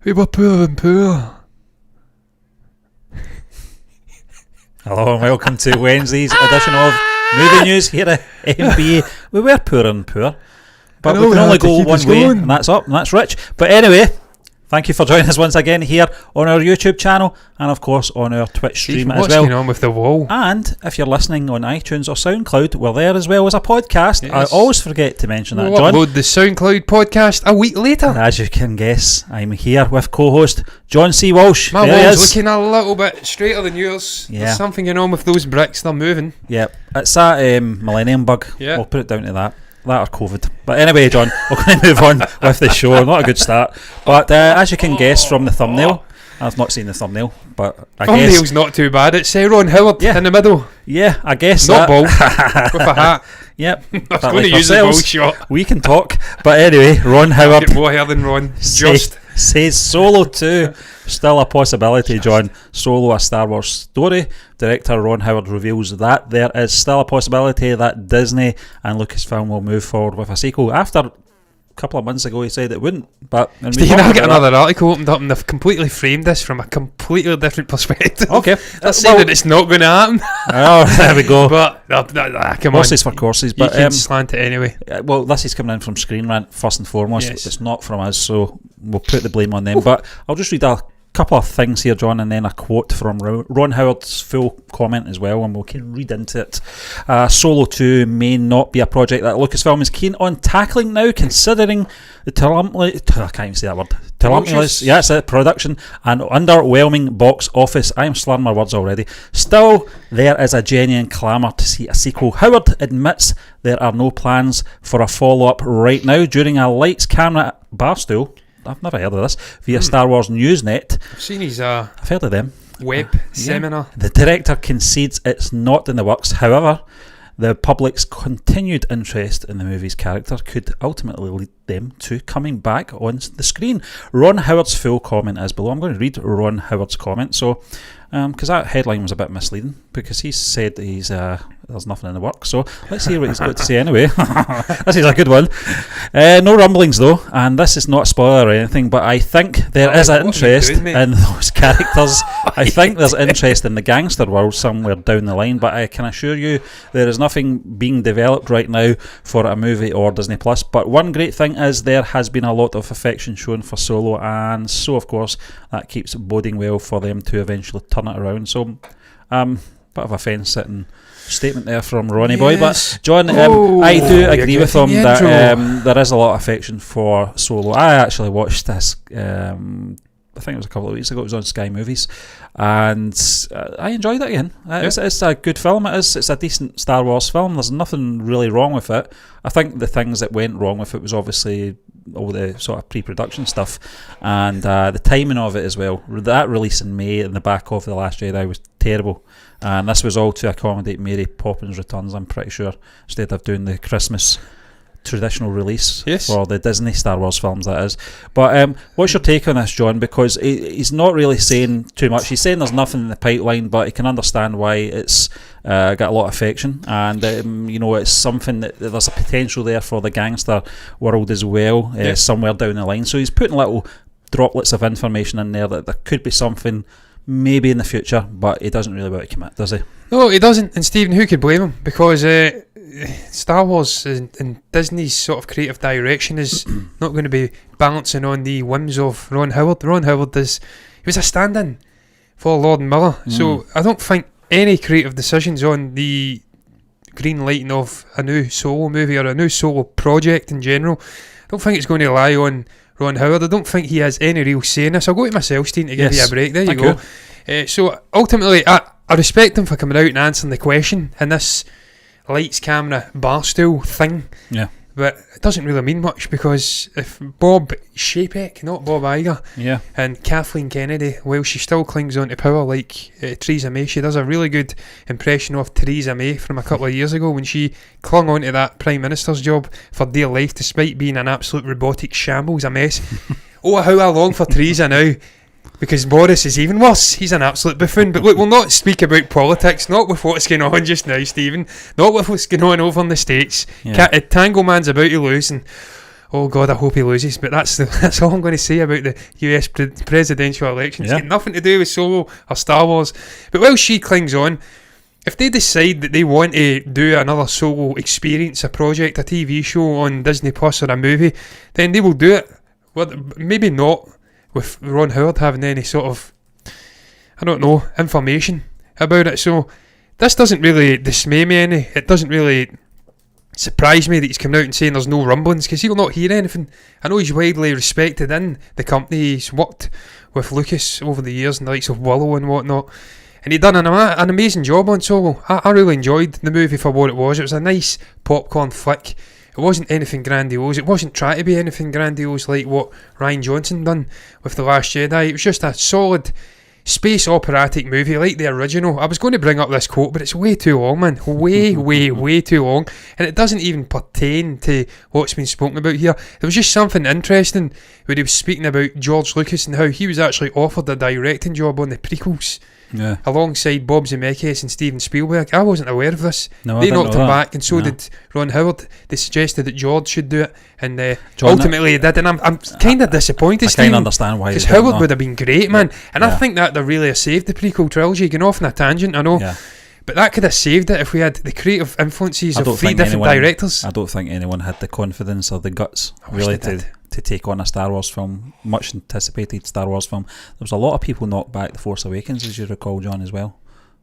We were poor and poor. Hello and welcome to Wednesday's edition of Movie News here at MBA. We were poor and poor, but we can only go one way, and that's up, and that's rich. But anyway, thank you for joining us once again here on our YouTube channel, and of course on our Twitch stream as well. What's going on with the wall? And if you're listening on iTunes or SoundCloud, we're there as well as a podcast. Yes. I always forget to mention that, John. We'll upload the SoundCloud podcast a week later. As you can guess, I'm here with co-host John C. Walsh. My wall's looking a little bit straighter than yours. Yeah. There's something going on with those bricks, they're moving. Yep, it's that millennium bug. Yeah. We'll put it down to that or COVID. But anyway, John, we're going to move on with the show. Not a good start, but as you can guess from the thumbnail, I've not seen the thumbnail, but I guess thumbnail's not too bad. It's Ron Howard in the middle. Yeah, I guess not that. Bald with a hat. Yep, I was going to use the ball shot. We can talk, but anyway, Ron Howard. Get more hair than Ron. Says Solo 2 still a possibility, John. Solo, a Star Wars story. Director Ron Howard reveals that there is still a possibility that Disney and Lucasfilm will move forward with a sequel. After a couple of months ago he said it wouldn't, but Stephen, I'll get another article opened up and they've completely framed this from a completely different perspective. Okay. They're saying that it's not going to happen. Oh, there we go. But come on, horses for courses, but you can slant it anyway. Well, this is coming in from Screen Rant first and foremost. Yes. It's not from us, so we'll put the blame on them. But I'll just read a couple of things here, John, and then a quote from Ron Howard's full comment as well, and we can read into it. Solo 2 may not be a project that Lucasfilm is keen on tackling now, considering the tumultuous production and underwhelming box office. I am slurring my words already. Still, there is a genuine clamour to see a sequel. Howard admits there are no plans for a follow-up right now. During a lights camera barstool, I've never heard of this, via Star Wars Newsnet. I've seen his I've heard of them. Web seminar. The director concedes it's not in the works. However, the public's continued interest in the movie's character could ultimately lead them to coming back on the screen. Ron Howard's full comment is below. I'm going to read Ron Howard's comment. So, because that headline was a bit misleading, because he said there's nothing in the works. So let's hear what he's got to say anyway. This is a good one. No rumblings though, and this is not a spoiler or anything, but I think there is an interest in those characters. I think there's interest in the gangster world somewhere down the line, but I can assure you there is nothing being developed right now for a movie or Disney Plus. But one great thing is there has been a lot of affection shown for Solo, and so of course that keeps boding well for them to eventually turn it around. So bit of a fence-sitting statement there from Ronnie Boy, but John, I do agree with him that there is a lot of affection for Solo. I actually watched this, I think it was a couple of weeks ago. It was on Sky Movies, and I enjoyed it again. It's a good film. It's a decent Star Wars film. There's nothing really wrong with it. I think the things that went wrong with it was obviously all the sort of pre-production stuff and the timing of it as well. That release in May in the back of The Last Jedi was terrible, and this was all to accommodate Mary Poppins Returns, I'm pretty sure, instead of doing the Christmas traditional release for the Disney Star Wars films, that is. But what's your take on this, John? Because he's not really saying too much. He's saying there's nothing in the pipeline, but he can understand why it's got a lot of affection, and it's something that there's a potential there for the gangster world as well, somewhere down the line. So he's putting little droplets of information in there that there could be something maybe in the future, but he doesn't really want to commit, does he? No, he doesn't. And Stephen, who could blame him? Because Star Wars and Disney's sort of creative direction is not going to be balancing on the whims of Ron Howard. Ron Howard he was a stand-in for Lord Miller, so I don't think any creative decisions on the green lighting of a new Solo movie or a new Solo project in general, I don't think it's going to rely on Ron Howard. I don't think he has any real say in this. I'll go to myself, Stephen, to give you a break. There you go. So ultimately, I respect him for coming out and answering the question in this lights, camera, barstool thing. Yeah. But it doesn't really mean much, because if Bob Chapek, not Bob Iger, and Kathleen Kennedy, well, she still clings on to power like Theresa May. She does a really good impression of Theresa May from a couple of years ago when she clung on to that Prime Minister's job for dear life despite being an absolute robotic shambles, a mess. Oh, how I long for Theresa now, because Boris is even worse. He's an absolute buffoon. But look, we'll not speak about politics, not with what's going on just now, Stephen, not with what's going on over in the States. Tango Man's about to lose, and oh God, I hope he loses. But that's all I'm going to say about the US presidential election. It's got nothing to do with Solo or Star Wars. But while she clings on, if they decide that they want to do another Solo experience, a project, a TV show on Disney Plus or a movie, then they will do it. Well, maybe not with Ron Howard having any sort of, I don't know, information about it. So this doesn't really dismay me any. It doesn't really surprise me that he's coming out and saying there's no rumblings, because he'll not hear anything. I know he's widely respected in the company. He's worked with Lucas over the years and the likes of Willow and whatnot, and he done an amazing job on Solo. I really enjoyed the movie for what it was. It was a nice popcorn flick. It wasn't anything grandiose. It wasn't trying to be anything grandiose like what Rian Johnson done with The Last Jedi. It was just a solid space operatic movie like the original. I was going to bring up this quote, but it's way too long, man. Way too long. And it doesn't even pertain to what's been spoken about here. There was just something interesting when he was speaking about George Lucas and how he was actually offered a directing job on the prequels. Yeah. Alongside Bob Zemeckis and Steven Spielberg. I wasn't aware of this. No, they knocked him back, and so did Ron Howard. They suggested that George should do it, and ultimately he did. And I'm kind of disappointed, Steven. I kind of understand why, because Howard would have been great, man. And I think that really have saved the prequel trilogy. Going off on a tangent, I know, but that could have saved it if we had the creative influences of 3 different directors. I don't think anyone had the confidence or the guts really to take on a Star Wars film, much anticipated Star Wars film. There was a lot of people knocked back The Force Awakens, as you recall, John, as well.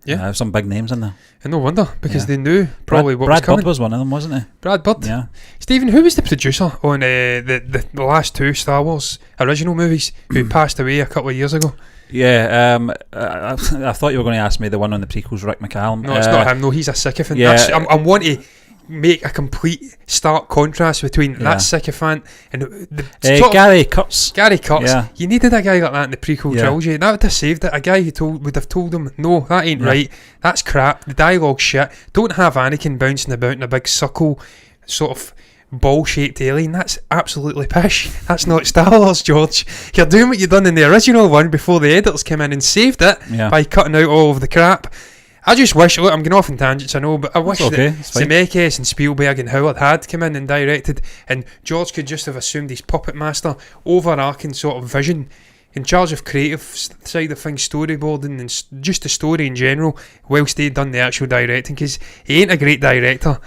Yeah, some big names in there. And no wonder, because they knew probably what was coming. Brad Bird was one of them, wasn't he? Brad Bird. Yeah. Stephen, who was the producer on the last 2 Star Wars original movies, who passed away a couple of years ago? Yeah, I thought you were going to ask me the one on the prequels, Rick McCallum. No, it's not him. No, he's a sycophant. Yeah. I want to make a complete stark contrast between that sycophant and Gary Kurtz. Gary Kurtz. Yeah. You needed a guy like that in the prequel trilogy. That would have saved it. A guy who would have told him, no, that ain't right. That's crap. The dialogue's shit. Don't have Anakin bouncing about in a big circle, sort of ball-shaped alien. That's absolutely pish. That's not Star Wars, George. You're doing what you done in the original one before the editors came in and saved it by cutting out all of the crap. I just wish, look, I'm going off on tangents, I know, but I wish that Zemeckis and Spielberg and Howard had come in and directed, and George could just have assumed his puppet master, overarching sort of vision, in charge of creative side of things, storyboarding and just the story in general, whilst they'd done the actual directing, because he ain't a great director.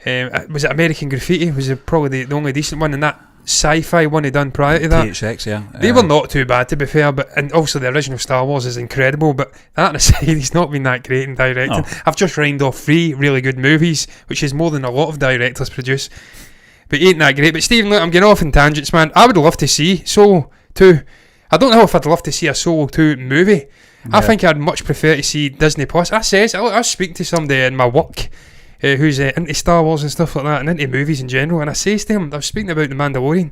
Was it American Graffiti? Was it probably the only decent one, and that sci-fi one he done prior to that? THX, they were not too bad, to be fair, and also the original Star Wars is incredible, but that aside, he's not been that great in directing. I've just rhymed off 3 really good movies, which is more than a lot of directors produce, but he ain't that great. But Stephen, look, I'm getting off in tangents, man. I would love to see Solo 2. I don't know if I'd love to see a Solo 2 movie. I think I'd much prefer to see Disney Plus. I was speaking to somebody in my work who's into Star Wars and stuff like that, and into movies in general, and I says to him, I was speaking about The Mandalorian,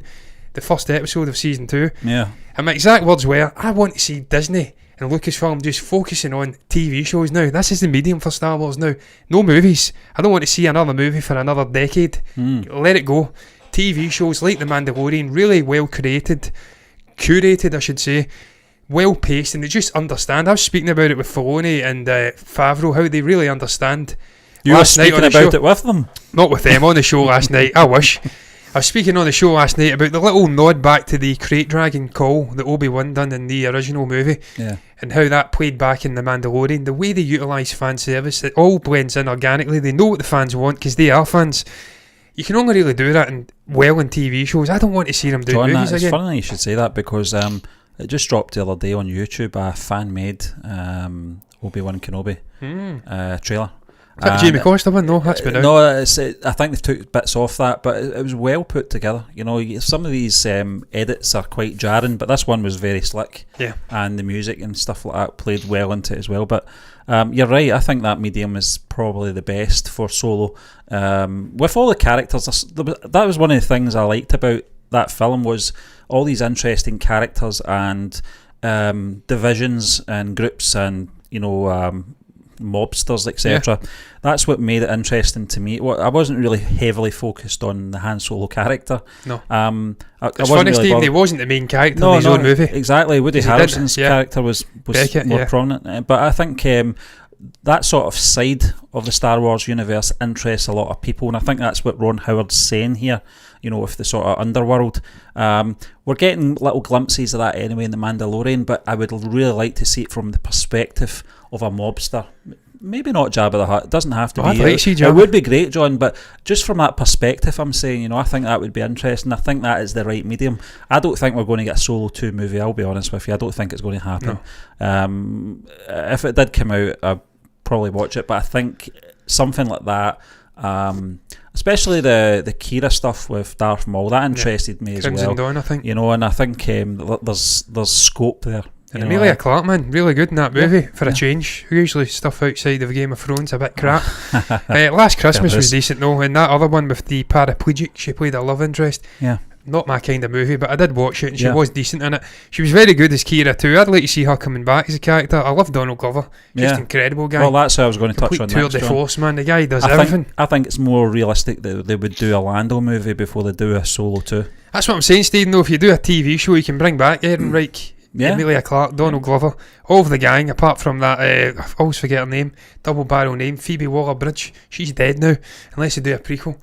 the first episode of season 2, and my exact words were, I want to see Disney and Lucasfilm just focusing on TV shows now. This is the medium for Star Wars now. No movies. I don't want to see another movie for another decade. Let it go. TV shows like The Mandalorian, really well created, curated I should say, well paced, and they just understand. I was speaking about it with Filoni and Favreau, how they really understand. You were speaking about it with them? Not with them, on the show last night. I wish. I was speaking on the show last night about the little nod back to the crate dragging call that Obi-Wan done in the original movie, and how that played back in The Mandalorian. The way they utilise fan service, it all blends in organically. They know what the fans want because they are fans. You can only really do that in TV shows. I don't want to see them do movies again. It's funny you should say that, because it just dropped the other day on YouTube, a fan-made Obi-Wan Kenobi trailer. Is that Jamie Costa one? No, that's been out. No, I think they've took bits off that, but it was well put together. You know, some of these edits are quite jarring, but this one was very slick. Yeah. And the music and stuff like that played well into it as well. But you're right, I think that medium is probably the best for Solo. With all the characters, that was one of the things I liked about that film, was all these interesting characters and divisions and groups and, you know, mobsters, etc. That's what made it interesting to me. I wasn't really heavily focused on the Han Solo character. No. It's funny, Stephen, he wasn't the main character in his own movie. Exactly. Woody Harrelson's character was Beckett, more prominent. But I think that sort of side of the Star Wars universe interests a lot of people, and I think that's what Ron Howard's saying here, with the sort of underworld. We're getting little glimpses of that anyway in The Mandalorian, but I would really like to see it from the perspective of a mobster. Maybe not Jabba the Hutt. It doesn't have to be. I'd like to see Jabba. It would be great, John, but just from that perspective, I'm saying, I think that would be interesting. I think that is the right medium. I don't think we're going to get a Solo 2 movie, I'll be honest with you. I don't think it's going to happen. No. If it did come out, I'd probably watch it, but I think something like that, especially the Kira stuff with Darth Maul, that interested me as Crimson well. Dawn, I think. And I think there's scope there. And Emilia Clarke, man, really good in that movie for a change. Usually stuff outside of Game of Thrones a bit crap. Last Christmas was decent though, and that other one with the paraplegic, she played a love interest. Yeah. Not my kind of movie, but I did watch it and she was decent in it. She was very good as Kira too. I'd like to see her coming back as a character. I love Donald Glover. Just incredible guy. Well, that's how I was going to touch on tour next, de force, man. The guy does everything. I think it's more realistic that they would do a Lando movie before they do a Solo 2. That's what I'm saying, Stephen, though. If you do a TV show, you can bring back Aaron Reich, Emilia Clarke, Donald Glover, all of the gang, apart from that, I always forget her name, double barrel name, Phoebe Waller-Bridge. She's dead now, unless you do a prequel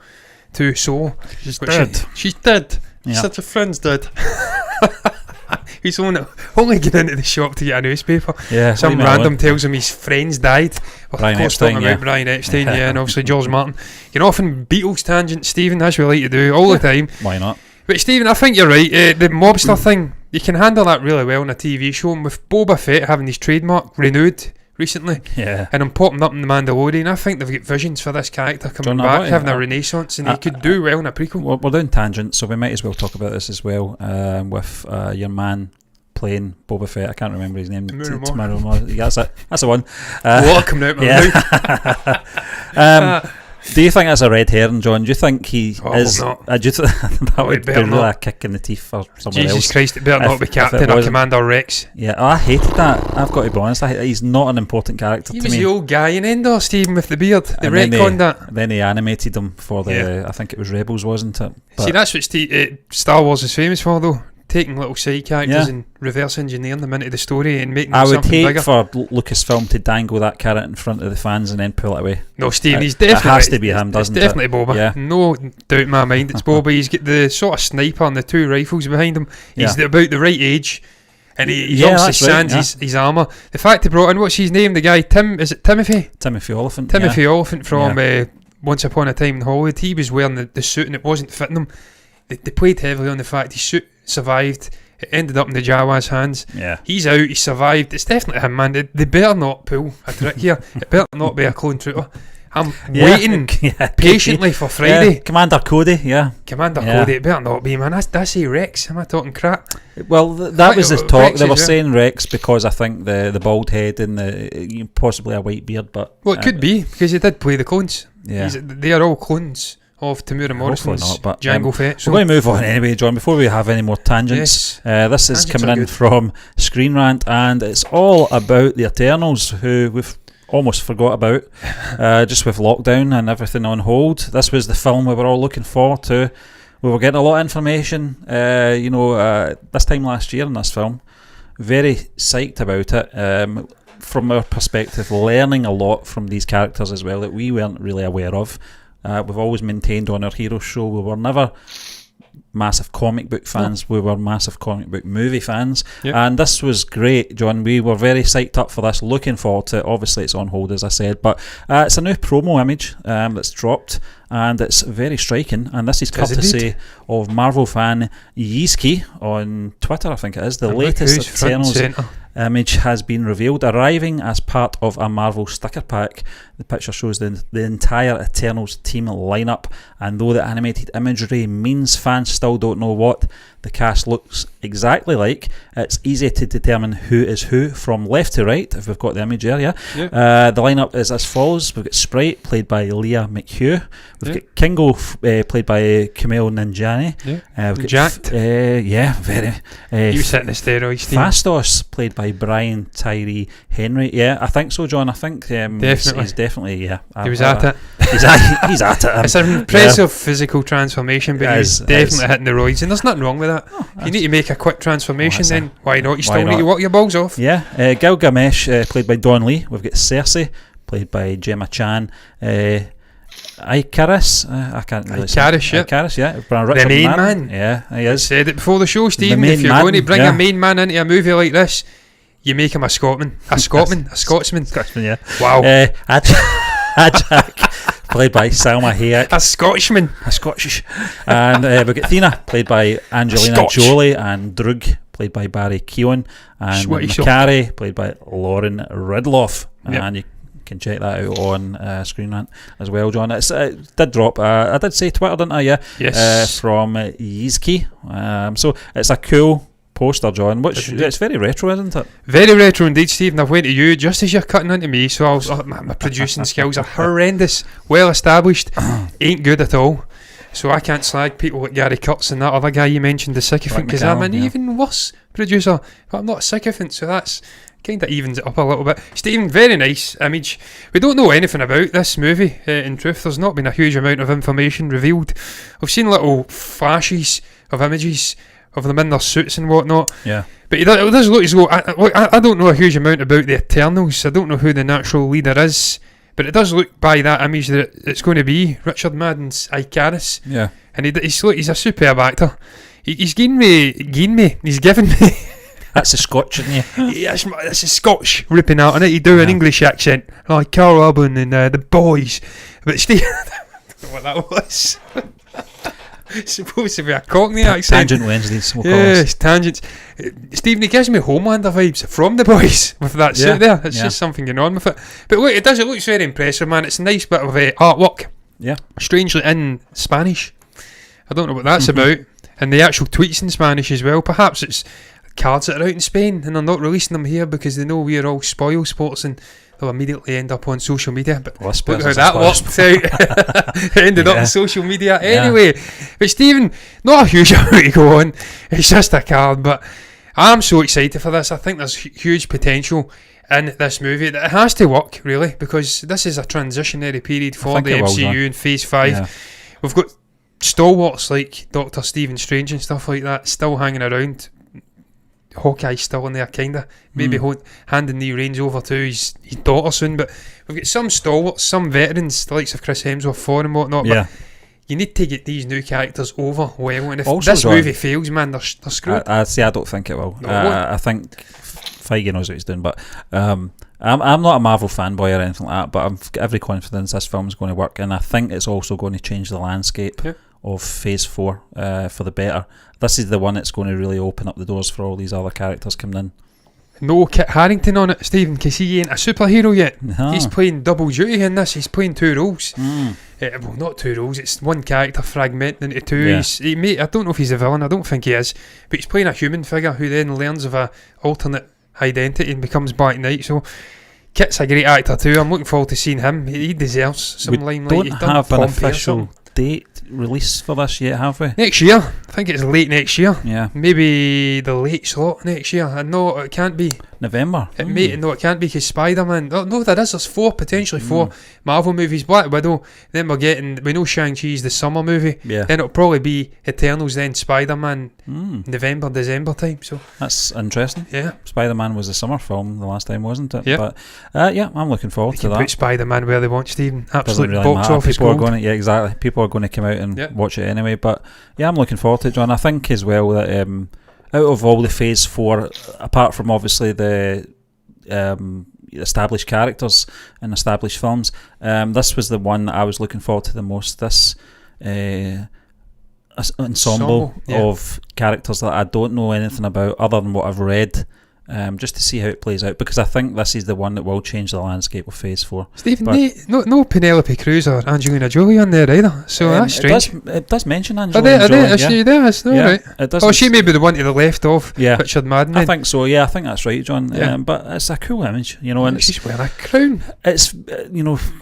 to Solo. She's dead. She's dead. Yeah. Such a friend's dead. He's only getting into the shop to get a newspaper. Yeah, some random tells him his friends died. Brian Epstein, Brian Epstein, and obviously George Martin. You're often Beatles tangents, Stephen, that's what we like to do all the time. Why not? But Stephen, I think you're right. The mobster thing, you can handle that really well in a TV show. And with Boba Fett having his trademark renewed recently, and him popping up in The Mandalorian, I think they've got visions for this character coming back, having a renaissance, and he could do well in a prequel. We're doing tangents, so we might as well talk about this as well, with your man playing Boba Fett. I can't remember his name. Tomorrow. That's it. That's the one. Water coming out my mouth. Do you think that's a red herring, John? Do you think he is? Not. Do you that would be really a kick in the teeth for someone else? Jesus Christ, it better not be Captain or Commander Rex. Yeah, I hated that. I've got to be honest. He's not an important character to me. He was the old guy in Endor, Stephen, with the beard. They retconned that. Then they animated him for the, I think it was Rebels, wasn't it? But see, that's what Star Wars is famous for, though. Taking little side characters and reverse engineering them into the story and making them something bigger. I would hate for Lucasfilm to dangle that carrot in front of the fans and then pull it away. No, Stephen, he's definitely... It has to be him, doesn't it? It's definitely Boba. Yeah. No doubt in my mind it's Boba. He's got the sort of sniper and the two rifles behind him. He's about the right age. And he obviously sands his armour. The fact they brought in, what's his name? The guy, is it Timothy? Timothy Oliphant. Timothy Oliphant from Once Upon a Time in Hollywood. He was wearing the suit and it wasn't fitting him. They played heavily on the fact his suit survived. It ended up in the Jawa's hands. Yeah. He's out, he survived. It's definitely him, man. They better not pull a trick here. It better not be a clone trooper. I'm waiting patiently for Friday. Yeah. Commander Cody, Commander Cody, it better not be, man. That's a Rex. Am I talking crap? Well, that was the talk. They were saying Rex because I think the bald head and the possibly a white beard. But it could be, because he did play the clones. Yeah. They are all clones of Tamura Morrison's Jango Fett. So we're going to move on anyway, John, before we have any more tangents. This is coming in from Screen Rant, and it's all about the Eternals, who we've almost forgot about, just with lockdown and everything on hold. This was the film we were all looking forward to. We were getting a lot of information, this time last year in this film. Very psyched about it. From our perspective, learning a lot from these characters as well that we weren't really aware of. We've always maintained on our hero show we were never massive comic book fans, we were massive comic book movie fans, and this was great, John. We were very psyched up for this, looking forward to it. Obviously it's on hold, as I said, but it's a new promo image that's dropped, and it's very striking, and this is courtesy of Marvel fan Yeeski on Twitter, I think it is. The latest Eternals image has been revealed, arriving as part of a Marvel sticker pack. The picture shows the entire Eternals team lineup, and though the animated imagery means fans still don't know what the cast looks exactly like, it's easy to determine who is who from left to right, if we've got the image there. The lineup is as follows. We've got Sprite, played by Leah McHugh. We've got Kingo, played by Kumail Nanjiani. We've got Jacked. Very. He was hitting the steroids. Fastos, played by Brian Tyree Henry. Yeah, I think so, John. I think he's definitely, he was at it. He's at it. It's an impressive physical transformation, but he's definitely hitting the roids, and there's nothing wrong with that. If you need to make a quick transformation, then why not? You still need to work your balls off. Gilgamesh, played by Don Lee. We've got Cersei, played by Gemma Chan. Icarus, I can't really say. Icarus, yeah. The main man. Yeah, he is. I said it before the show, Stephen. If you're going to bring a main man into a movie like this, you make him a Scotsman. A Scotsman, yeah. Wow. Jack, played by Salma Hayek. A Scotchman. A Scottish. And we've got Thina, played by Angelina Jolie, and Drug, played by Barry Keoghan, and Macari, played by Lauren Ridloff. Yep. And you can check that out on Screen Rant as well, John. It did drop. I did say Twitter, didn't I? Yeah. Yes. From Yizki. So it's a cool poster, John, which it's very retro, isn't it? Very retro indeed, Stephen. I've went to you just as you're cutting into me, so my producing skills are horrendous, well established, ain't good at all. So I can't slag people like Gary Kurtz and that other guy you mentioned, the sycophant, because I'm an even worse producer, but I'm not a sycophant, so that's kind of evens it up a little bit. Stephen, very nice image. We don't know anything about this movie. In truth, there's not been a huge amount of information revealed. I've seen little flashes of images of them in their suits and whatnot. Yeah. But it does look as though I don't know a huge amount about the Eternals. I don't know who the natural leader is, but it does look by that image that it's going to be Richard Madden's Icarus. Yeah. And he's a superb actor. He's given me. That's a Scotch, isn't he? It's a Scotch ripping out on it. He do an English accent like Carl Urban and the boys. But Steve, I don't know what that was. It's supposed to be a Cockney accent. Tangent Wednesdays, we'll yes, tangents. Stephen, he gives me Homelander vibes from the boys with that suit there. It's just something going on with it. But look, it looks very impressive, man. It's a nice bit of artwork. Yeah. Strangely in Spanish. I don't know what that's about. And the actual tweets in Spanish as well. Perhaps it's cards that are out in Spain and they're not releasing them here because they know we're all spoil sports and they'll immediately end up on social media. But look how that worked out. Ended up on social media anyway. But Stephen, not a huge amount to go on. It's just a card, but I'm so excited for this. I think there's huge potential in this movie. It has to work, really, because this is a transitionary period for the MCU in Phase 5. Yeah. We've got stalwarts like Dr. Stephen Strange and stuff like that still hanging around. Hawkeye's still in there, kinda. Maybe handing the reins over to his daughter soon. But we've got some stalwarts, some veterans, the likes of Chris Hemsworth, Thor and whatnot. Yeah. But you need to get these new characters over well. And if also, this movie fails, man, they're screwed. I don't think it will. I think Feige knows what he's doing. But I'm not a Marvel fanboy or anything like that. But I've got every confidence this film's going to work. And I think it's also going to change the landscape of Phase 4 for the better. This is the one that's going to really open up the doors for all these other characters coming in. No Kit Harington on it, Stephen, because he ain't a superhero yet. No. He's playing double duty in this. He's playing two roles. Well, not two roles. It's one character fragmenting into two. Yeah. I don't know if he's a villain. I don't think he is. But he's playing a human figure who then learns of a alternate identity and becomes Black Knight. So Kit's a great actor too. I'm looking forward to seeing him. He deserves some limelight. We don't have an official date release for this yet, have we? Next year. I think it's late next year. Yeah. Maybe the late slot next year. I know it can't be November. No, it can't be because Spider-Man. Oh, no, there's potentially four Marvel movies. Black Widow. Then we know Shang-Chi's the summer movie. Yeah. Then it'll probably be Eternals. Then Spider-Man. November, December time. So that's interesting. Yeah. Spider-Man was a summer film the last time, wasn't it? Yeah. But I'm looking forward to that. Put Spider-Man where they want, Stephen. Absolute really box matter. office People gold. are going to, exactly. People are going to come out and watch it anyway. But yeah, I'm looking forward to it, John. I think as well that out of all the Phase 4, apart from obviously the established characters in established films, this was the one that I was looking forward to the most. This ensemble of characters that I don't know anything about other than what I've read, just to see how it plays out, because I think this is the one that will change the landscape of Phase 4. Stephen, no Penelope Cruz or Angelina Jolie on there either, so that's strange. It does mention Angelina Jolie. Is she there? Right. It does. She may be the one to the left of Richard Madden. I think so. Yeah, I think that's right, John. But it's a cool image, and she's wearing a crown. It's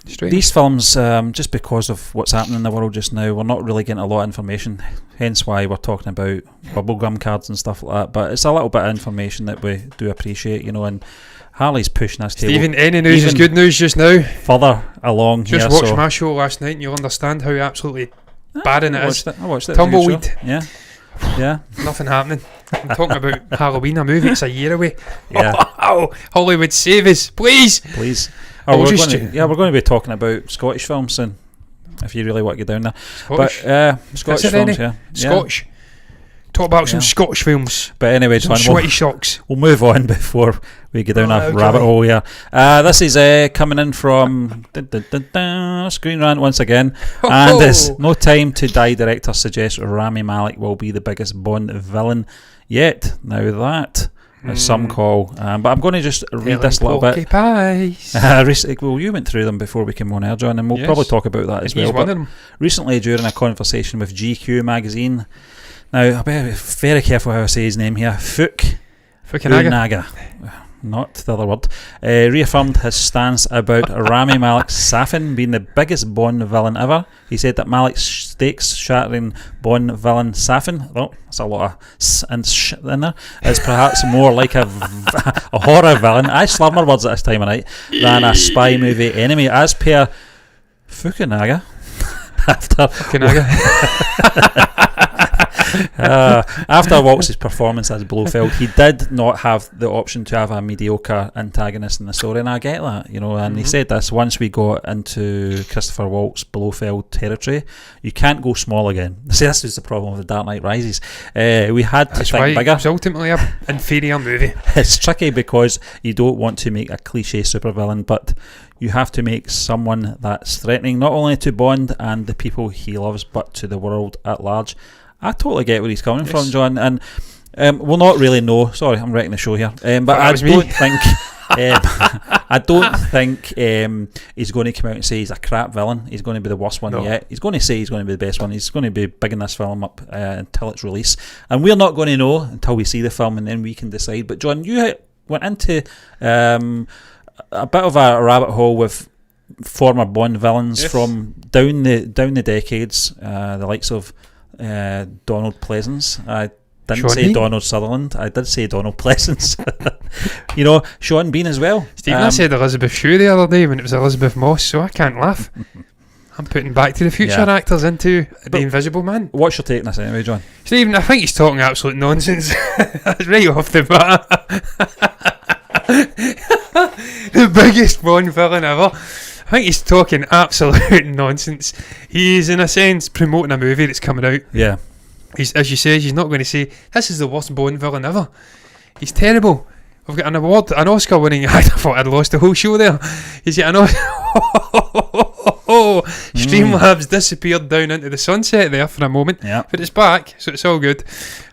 strange. These films, just because of what's happening in the world just now, we're not really getting a lot of information. Hence why we're talking about bubblegum cards and stuff like that. But it's a little bit of information that we do appreciate, and Harley's pushing us to Stephen, any news is good news just now. Further along just watch my show last night and you'll understand how absolutely barren it is. I watched it. Tumbleweed. Yeah. Nothing happening. I'm talking about Halloween, a movie. It's a year away. Yeah. Hollywood, save us, please. we're going to be talking about Scottish films soon, if you really want to get down there. Scottish? But Scottish films, Scottish. Talk about some Scottish films. But anyway, some sweaty socks. We'll move on before we get down a rabbit hole here. This is coming in from Screen Rant once again. And it's No Time to Die director suggests Rami Malek will be the biggest Bond villain yet. Now that is some call. But I'm going to just read this a little bit. Well, you went through them before we came on air, John, and we'll probably talk about that as well. But recently, during a conversation with GQ magazine, now, I'll be very careful how I say his name here. Fukunaga, not the other word, reaffirmed his stance about Rami Malek's Safin being the biggest Bond villain ever. He said that Malek's stakes-shattering Bond villain Safin, that's a lot of s and sh in there, is perhaps more like a horror villain, I slur my words at this time of night, than a spy movie enemy, as per Fukunaga. After Walsh's performance as Blofeld, he did not have the option to have a mediocre antagonist in the story, and I get that, and he said this: once we got into Christopher Waltz Blofeld territory, you can't go small again. See, this is the problem with The Dark Knight Rises. We had to think bigger. It's ultimately an inferior movie. It's tricky because you don't want to make a cliche supervillain, but you have to make someone that's threatening not only to Bond and the people he loves, but to the world at large. I totally get where he's coming from, John, and we'll not really know. Sorry, I'm wrecking the show here, but I don't think I don't think he's going to come out and say he's a crap villain. He's going to be the worst one yet. He's going to say he's going to be the best one. He's going to be bigging this film up until its release, and we're not going to know until we see the film, and then we can decide. But John, you went into a bit of a rabbit hole with former Bond villains from down the decades, the likes of Donald Pleasance. I didn't say Donald Sutherland. I did say Donald Pleasance. Sean Bean as well. Stephen, I said Elizabeth Shue the other day when it was Elizabeth Moss, so I can't laugh. I'm putting Back to the Future actors into The Invisible Man. What's your take on this anyway, John? Stephen, I think he's talking absolute nonsense. That's right off the bat. The biggest Bond villain ever. I think he's talking absolute nonsense. He's, in a sense, promoting a movie that's coming out. Yeah. As you say, he's not going to say, this is the worst Bond villain ever. He's terrible. We've got an award, an Oscar winning. I thought I'd lost the whole show there. He's got an Streamlabs disappeared down into the sunset there for a moment. Yeah. But it's back, so it's all good.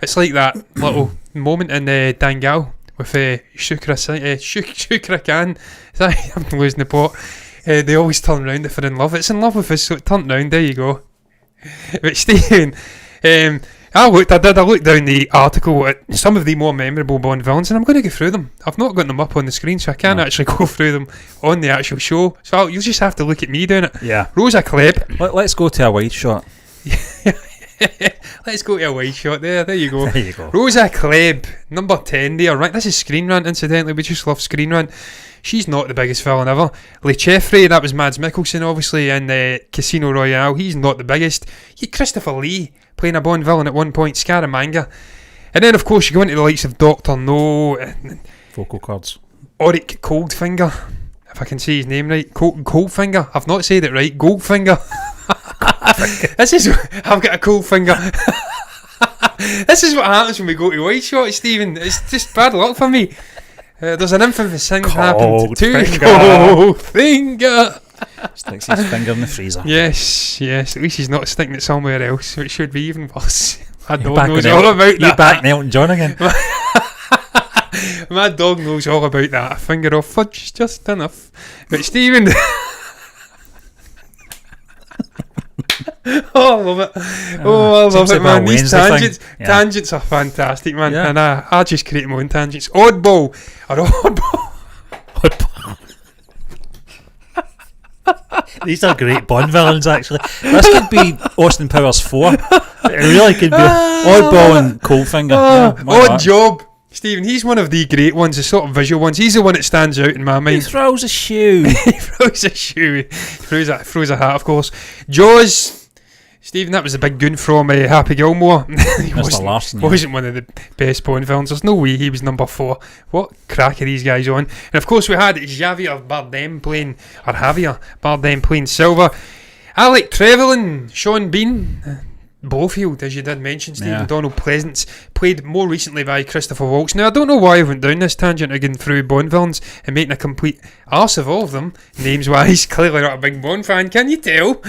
It's like that little moment in Dangal with Shukra Khan. Sorry, I'm losing the plot. They always turn around if they're in love. It's in love with us, so it turned round. There you go. But Stephen, I looked down the article at some of the more memorable Bond villains, and I'm going to go through them. I've not got them up on the screen, so I can't actually go through them on the actual show. So you'll just have to look at me doing it. Yeah. Rosa Klebb. Let's go to a wide shot. Let's go to a wide shot there. There you go. There you go. Rosa Klebb, number 10 there. Right, this is Screen Rant, incidentally. We just love Screen Rant. She's not the biggest villain ever. Lechefre, that was Mads Mikkelsen, obviously, in Casino Royale. He's not the biggest. Christopher Lee playing a Bond villain at one point. Scaramanga. And then, of course, you go into the likes of Dr. No. Vocal cords. Auric Goldfinger, if I can say his name right. Goldfinger. I've not said it right. Goldfinger. I've got a cold finger. This is what happens when we go to Wide Shot, Stephen. It's just bad luck for me. There's an infamous thing happened to Goldfinger. Sticks his finger in the freezer. Yes. At least he's not sticking it somewhere else, which should be even worse. My dog knows all about that. You back Elton John again. My dog knows all about that. A finger off fudge, just enough. But Stephen. Oh, I love it. I love it, man. These tangents are fantastic, man. Yeah. And I just create my own tangents. Oddball. These are great Bond villains, actually. This could be Austin Powers 4. It really could be. Oddball and Coldfinger. Odd job. Stephen, he's one of the great ones, the sort of visual ones. He's the one that stands out in my mind. He throws a shoe. He throws a hat, of course. Jaws. Stephen, that was a big goon from Happy Gilmore. He Mr. Larson, wasn't one of the best Bond villains. There's no way he was number 4. What crack are these guys on? And of course we had Javier Bardem playing Silver. Alec Trevelyan, Sean Bean, Blofeld, as you did mention, Stephen. Donald Pleasance, played more recently by Christopher Walsh. Now, I don't know why I went down this tangent again through Bond villains and making a complete arse of all of them, names-wise. Clearly not a big Bond fan, can you tell?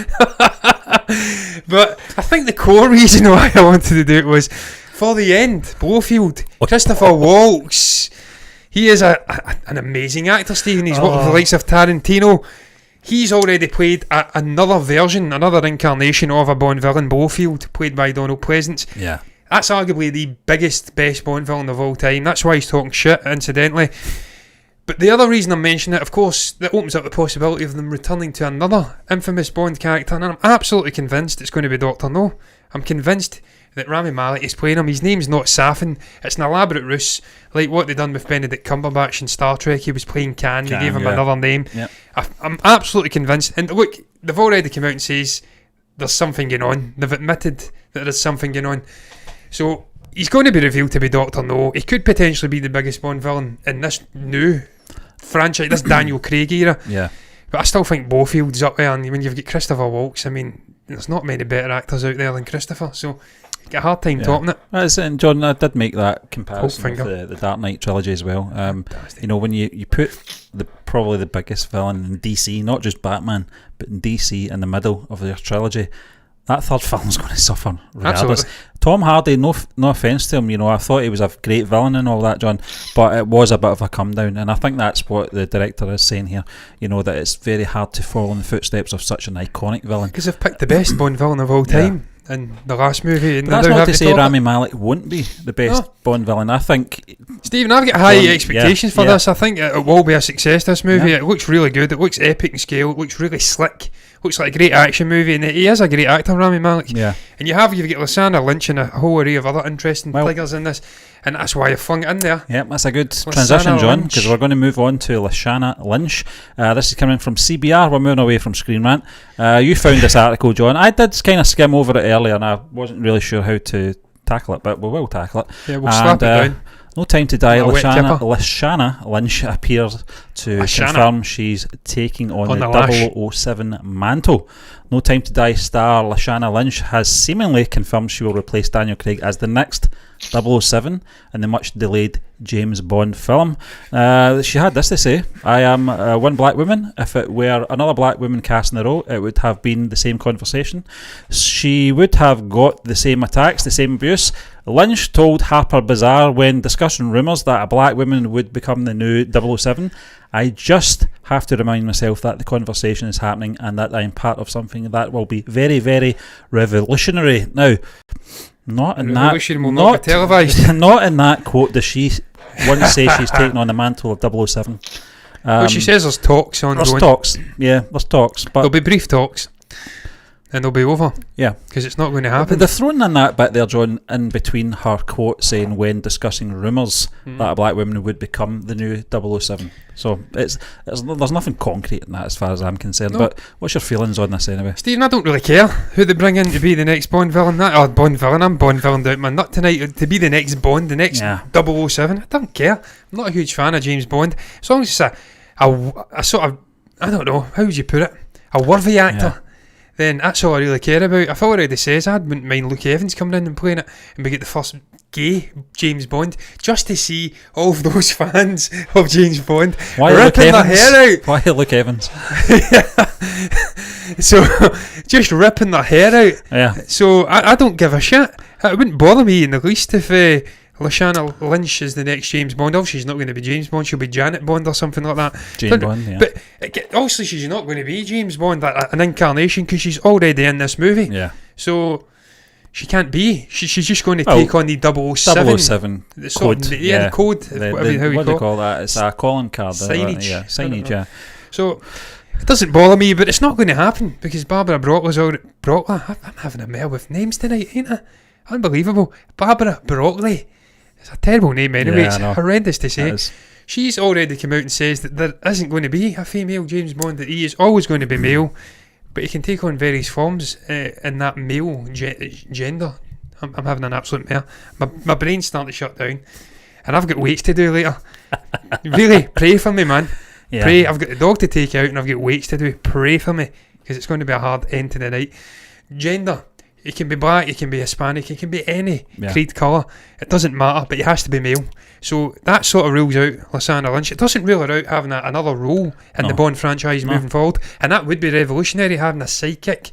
But I think the core reason why I wanted to do it was for the end. Blofeld, Christopher Walsh. He is an amazing actor, Stephen. He's worked with the likes of Tarantino. He's already played another version, another incarnation of a Bond villain, Blofeld, played by Donald Pleasance. Yeah. That's arguably the best Bond villain of all time. That's why he's talking shit, incidentally. But the other reason I'm mentioning it, of course, that opens up the possibility of them returning to another infamous Bond character, and I'm absolutely convinced it's going to be Dr. No. I'm convinced that Rami Malek is playing him. His name's not Safin. It's an elaborate ruse, like what they done with Benedict Cumberbatch in Star Trek. He was playing Khan. They gave him another name. Yep. I'm absolutely convinced. And look, they've already come out and says there's something going on. They've admitted that there's something going on. So he's going to be revealed to be Dr. No. He could potentially be the biggest Bond villain in this new franchise, this Daniel Craig era. Yeah. But I still think Blofield's up there, and when you've got Christopher Walsh, I mean, there's not many better actors out there than Christopher, so you get a hard time topping it. And John, I did make that comparison with the Dark Knight trilogy as well. You know, when you put probably the biggest villain in DC, not just Batman, but in DC in the middle of their trilogy, that third film's going to suffer regardless. Absolutely. Tom Hardy, no offence to him, you know, I thought he was a great villain and all that, John, but it was a bit of a come down, and I think that's what the director is saying here, you know, that it's very hard to follow in the footsteps of such an iconic villain. Because they've picked the best Bond villain of all time in the last movie. And that's not to say Rami Malek won't be the best Bond villain. I think, Stephen, I've got high expectations for this. I think it will be a success, this movie. It looks really good. It looks epic in scale. It looks really slick. Looks like a great action movie, and he is a great actor, Rami Malek. Yeah. And you've got Lashanna Lynch and a whole array of other interesting figures in this, and that's why I flung it in there. Yeah, that's a good transition, John, because we're going to move on to Lashana Lynch. This is coming from CBR. We're moving away from Screen Rant. You found this article, John. I did kind of skim over it earlier, and I wasn't really sure how to tackle it, but we will tackle it. Yeah, we'll slap it down. No Time to Die. Lashana Lynch appears to confirm she's taking on the 007 mantle. No Time to Die star Lashana Lynch has seemingly confirmed she will replace Daniel Craig as the next 007 in the much delayed James Bond film. She had this to say: I am one black woman. If it were another black woman cast in the role, it would have been the same conversation. She would have got the same attacks, the same abuse. Lynch told Harper Bazaar when discussing rumours that a black woman would become the new 007, I just have to remind myself that the conversation is happening and that I am part of something that will be very, very revolutionary. Now, not in that quote does she once say she's taking on the mantle of 007. Well, she says there's talks on. There's talks, there's talks, but there'll be brief talks. And they'll be over. Yeah. Because it's not going to happen. They've thrown in that bit there, John, in between her quote saying when discussing rumours that a black woman would become the new 007. So there's nothing concrete in that as far as I'm concerned. No. But what's your feelings on this anyway? Stephen, I don't really care who they bring in to be the next Bond villain. I'm Bond villained out my nut tonight. To be the next Bond, the next 007. I don't care. I'm not a huge fan of James Bond. As long as it's a sort of, I don't know, how would you put it? A worthy actor. Yeah. Then that's all I really care about. I've already says I wouldn't mind Luke Evans coming in and playing it, and we get the first gay James Bond, just to see all of those fans of James Bond ripping their hair out. Why Luke Evans? So just ripping their hair out. Yeah. So I don't give a shit. It wouldn't bother me in the least if Lashana Lynch is the next James Bond. Obviously she's not going to be James Bond, she'll be Janet Bond or something like that. But obviously she's not going to be James Bond, an incarnation, because she's already in this movie. Yeah. So she can't be. She's just going to take on the 007 code. The code. What do you call that? It's a calling card. Signage, yeah. So it doesn't bother me, but it's not going to happen because Barbara Broccoli's already... I'm having a mare with names tonight, ain't I? Unbelievable. Barbara Broccoli. It's a terrible name anyway. It's horrendous to say. She's already come out and says that there isn't going to be a female James Bond, that he is always going to be male. but he can take on various forms in that male gender. I'm having an absolute mare. My brain's starting to shut down, and I've got weights to do later. Really, pray for me, man. Yeah. Pray. I've got the dog to take out, and I've got weights to do. Pray for me, because it's going to be a hard end to the night. Gender. It can be black, it can be Hispanic, it can be any creed, colour. It doesn't matter, but it has to be male. So that sort of rules out Lashanna Lynch. It doesn't rule her out having another role in the Bond franchise moving forward, and that would be revolutionary, having a sidekick.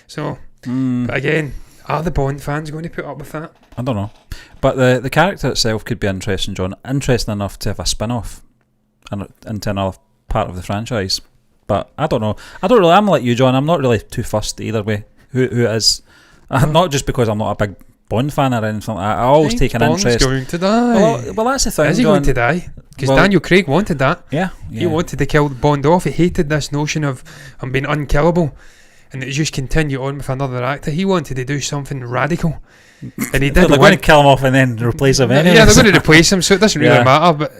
So, but again, are the Bond fans going to put up with that? I don't know. But the character itself could be interesting, John. Interesting enough to have a spin-off into another part of the franchise. But I don't know. I'm like you, John. I'm not really too fussed either way who it is. Not just because I'm not a big Bond fan or anything like that. I always take an Bond's interest. Going to die. Well, that's the thing. Is he John. going to die? Because Daniel Craig wanted that. Yeah. He wanted to kill Bond off. He hated this notion of him being unkillable, and it just continue on with another actor. He wanted to do something radical, and he did. They're going to kill him off and then replace him anyway. Yeah, they're going to replace him, so it doesn't really matter. But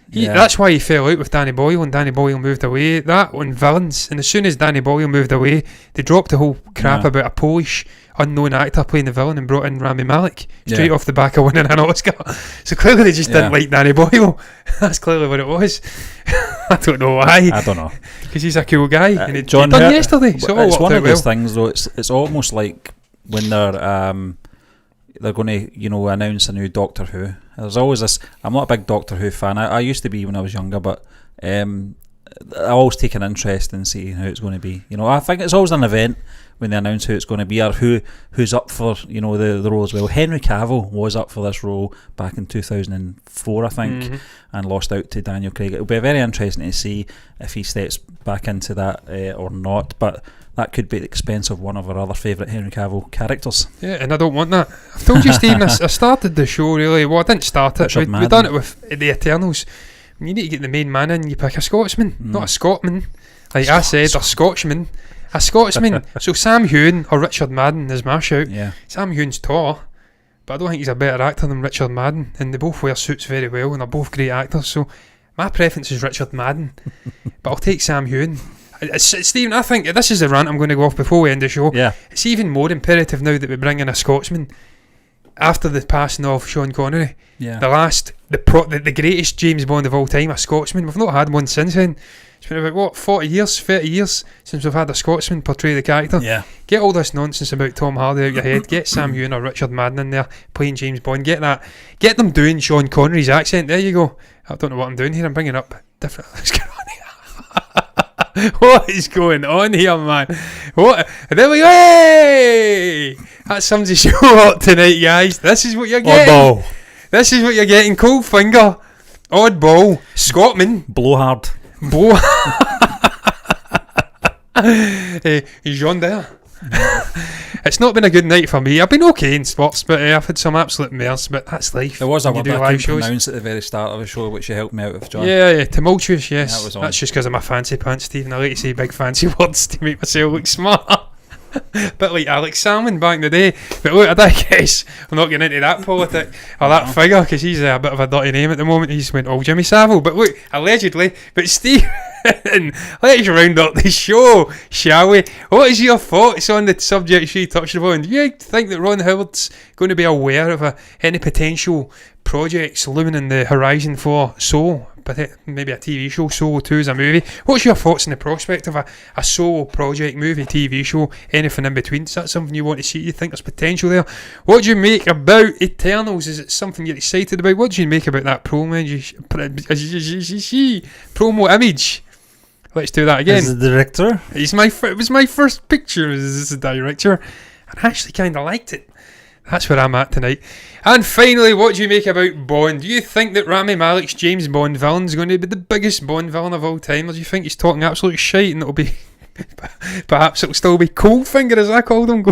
that's why he fell out with Danny Boyle, and Danny Boyle moved away. That on villains, and as soon as Danny Boyle moved away, they dropped the whole crap about a Polish unknown actor playing the villain and brought in Rami Malek straight off the back of winning an Oscar. So clearly they just didn't like Danny Boyle. That's clearly what it was. I don't know why. I don't know, because he's a cool guy, and he'd John, done yesterday. So it's one of those things, though. It's almost like when they're going to announce a new Doctor Who. There's always this. I'm not a big Doctor Who fan. I used to be when I was younger, but I always take an interest in seeing how it's going to be. I think it's always an event when they announce who it's going to be or who's up for the role as well. Henry Cavill was up for this role back in 2004, I think, and lost out to Daniel Craig. It'll be very interesting to see if he steps back into that or not, but that could be at the expense of one of our other favourite Henry Cavill characters. Yeah, and I don't want that. I've told you, Stephen, I started the show really. Well, I didn't start it. We've done it with the Eternals. You need to get the main man in, you pick a Scotsman, not a Scotman. Like I said, a Scotchman. A Scotsman. So Sam Heughan or Richard Madden is my shout. Yeah. Sam Heughan's tall, but I don't think he's a better actor than Richard Madden, and they both wear suits very well and they're both great actors, so my preference is Richard Madden. But I'll take Sam Heughan. Stephen, I think this is the rant I'm going to go off before we end the show. Yeah. It's even more imperative now that we bring in a Scotsman after the passing of Sean Connery. Yeah. The greatest James Bond of all time, a Scotsman. We've not had one since then. It's been about 30 years since we've had a Scotsman portray the character. Yeah. Get all this nonsense about Tom Hardy out your head. Get Sam Heughan or Richard Madden in there playing James Bond. Get them doing Sean Connery's accent. There you go. I don't know what I'm doing here. I'm bringing up different. What is going on here, man? What? There we go. Hey! That sums the show up tonight, guys. This is what you're getting. Oddball. This is what you're getting. Cold finger. Oddball. Scotman. Blowhard. Jean there. It's not been a good night for me. I've been okay in sports, but I've had some absolute mess. But that's life. There was a when word you do I live couldn't shows. pronounce at the very start of the show, which you helped me out with, John. Yeah, tumultuous. Yes, that was on. That's just because of my fancy pants, Stephen. I like to say big fancy words to make myself look smart. Bit like Alex Salmon back in the day. But look, I guess I'm not getting into that politic or that figure, because he's a bit of a dirty name at the moment. He's went all Jimmy Savile. But look, allegedly. But Stephen, let's round up the show, shall we? What is your thoughts on the subject she touched upon? Do you think that Ron Howard's going to be aware of any potential projects looming in the horizon for Solo? But maybe a TV show, Solo 2 is a movie. What's your thoughts on the prospect of a Solo project, movie, TV show, anything in between? Is that something you want to see? You think there's potential there? What do you make about Eternals? Is it something you're excited about? What do you make about that promo image? Let's do that again. As the director? It was my first picture as the director, and I actually kind of liked it. That's where I'm at tonight. And finally, what do you make about Bond? Do you think that Rami Malek's James Bond villain is going to be the biggest Bond villain of all time? Or do you think he's talking absolute shite and it'll be... perhaps it'll still be Goldfinger, as I called him?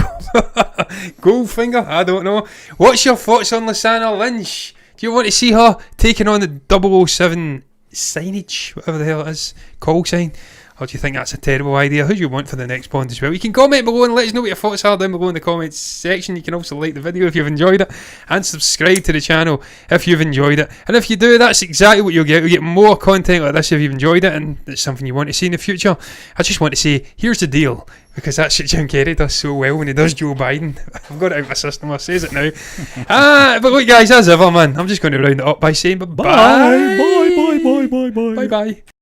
Goldfinger? I don't know. What's your thoughts on Lashanna Lynch? Do you want to see her taking on the 007 signage, whatever the hell it is, call sign? Or do you think that's a terrible idea? Who do you want for the next Bond as well? You can comment below and let us know what your thoughts are down below in the comments section. You can also like the video if you've enjoyed it, and subscribe to the channel if you've enjoyed it. And if you do, that's exactly what you'll get. You'll get more content like this if you've enjoyed it, and it's something you want to see in the future. I just want to say, here's the deal, because that's what Jim Carrey does so well when he does Joe Biden. I've got it out of my system, I says it now. But look guys, as ever man, I'm just going to round it up by saying bye. Bye, bye, bye, bye, bye, bye. Bye bye.